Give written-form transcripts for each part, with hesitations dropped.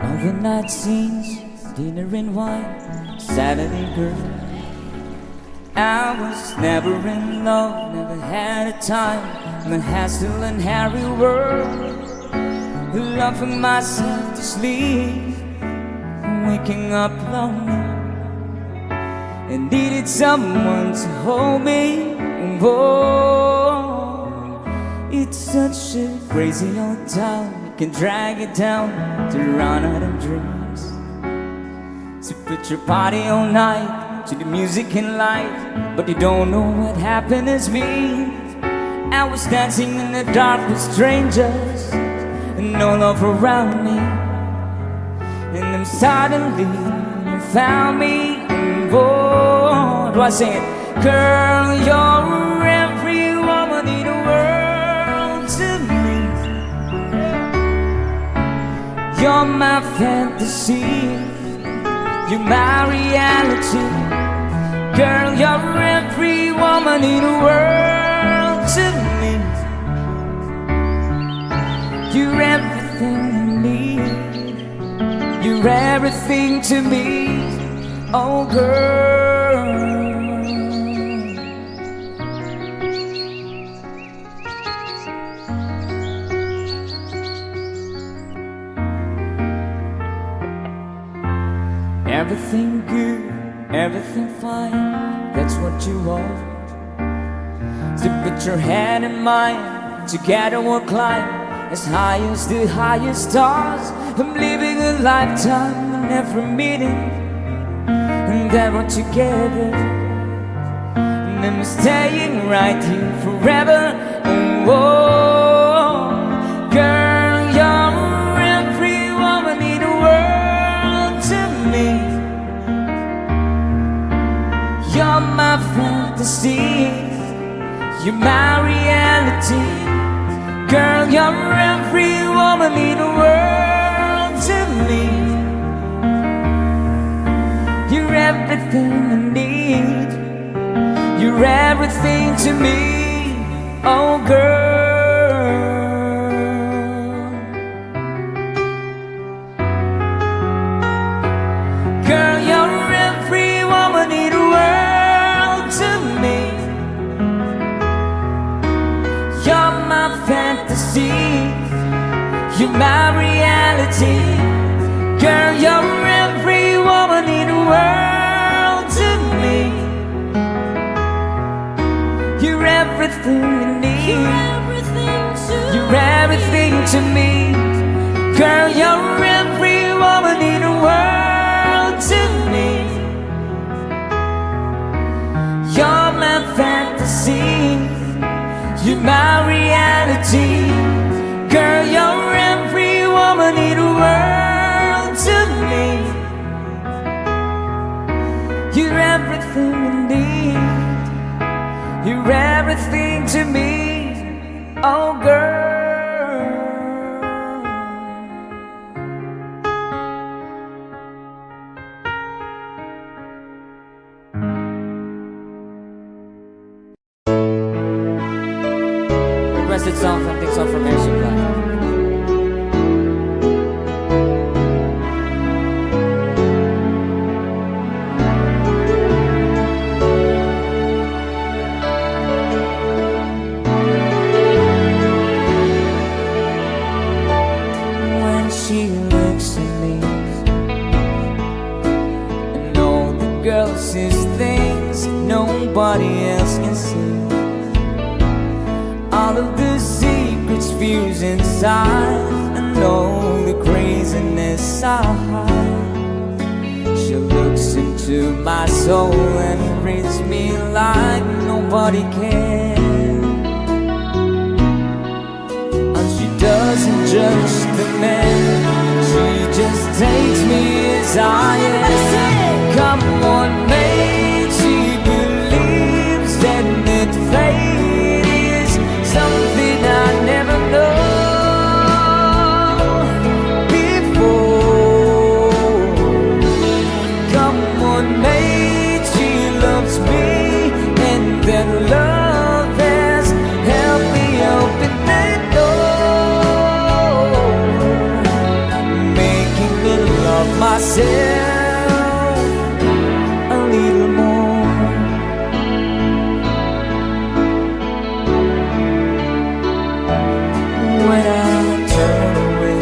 Overnight scenes, dinner and wine, Saturday girl. I was never in love, never had a time in the hassle and hurry world. Loving myself to sleep, waking up lonely, and needed someone to hold me. Whoa, it's such a crazy old town. You can drag it down to run out of dreams. So put your body all night to the music and light, but you don't know what happiness means. I was dancing in the dark with strangers and no love around me, and then suddenly you found me. And whoa, do I say it? Girl, you're every woman in the world to me. You're my fantasy, you're my reality. Girl, you're every woman in the world to me. You're everything I need, you're everything to me, oh girl. Everything good, everything fine, that's what you want. So put your hand in mine, together we'll climb as high as the highest stars. I'm living a lifetime in every meeting, and then we're together, and I'm staying right here forever. Oh, girl, you're every woman in the world to me. You're my fantasy, you're my reality. Girl, you're every woman in the world to me. You're everything I need, you're everything to me, oh girl. Girl, you're every woman in the world to me. You're my fantasy, you're my reality. Girl, you're every woman in the world to me. You're everything I need, you're everything to me. Girl, you're every woman in the world to me. You're my fantasy, you're my reality. Girl, you're every woman in the world to me. You're everything I need, you're everything to me, oh girl. Requested song from Things Off from Air Supply. When she looks at me, and all the girl sees things nobody else can see. All of the secrets fuse inside, and all the craziness I hide. She looks into my soul and reads me like nobody can. And she doesn't judge the man, she just takes me as I am. Come on, mate, she believes that it fades, something I never know before. Come on, mate, she loves me myself a little more. When I turn away,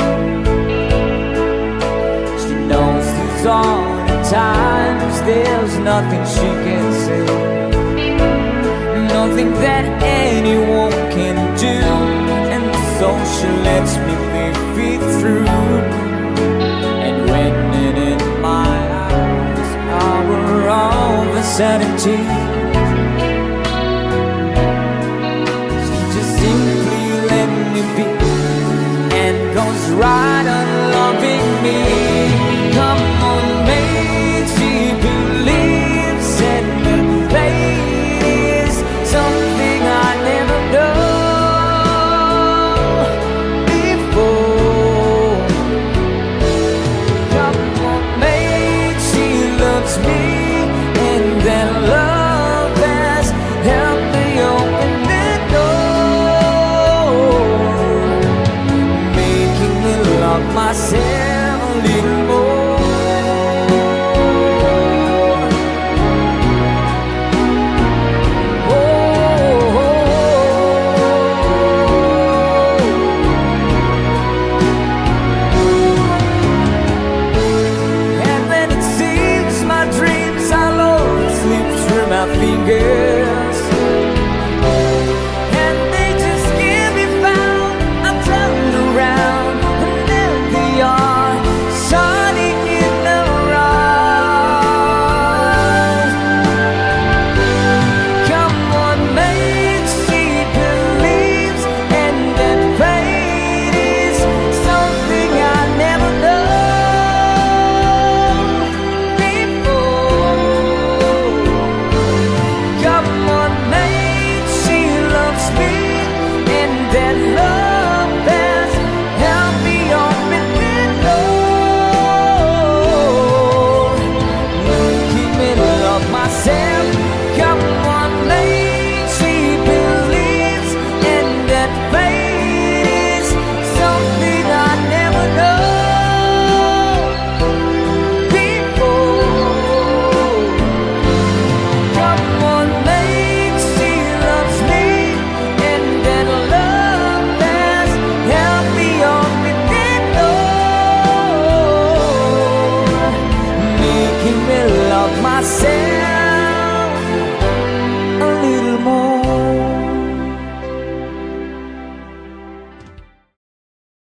she knows these are the times there's nothing she can say, nothing that anyone can do, and so she lets me live it through. And when it in my eyes, hour of insanity, she just simply let me be and goes right on loving me.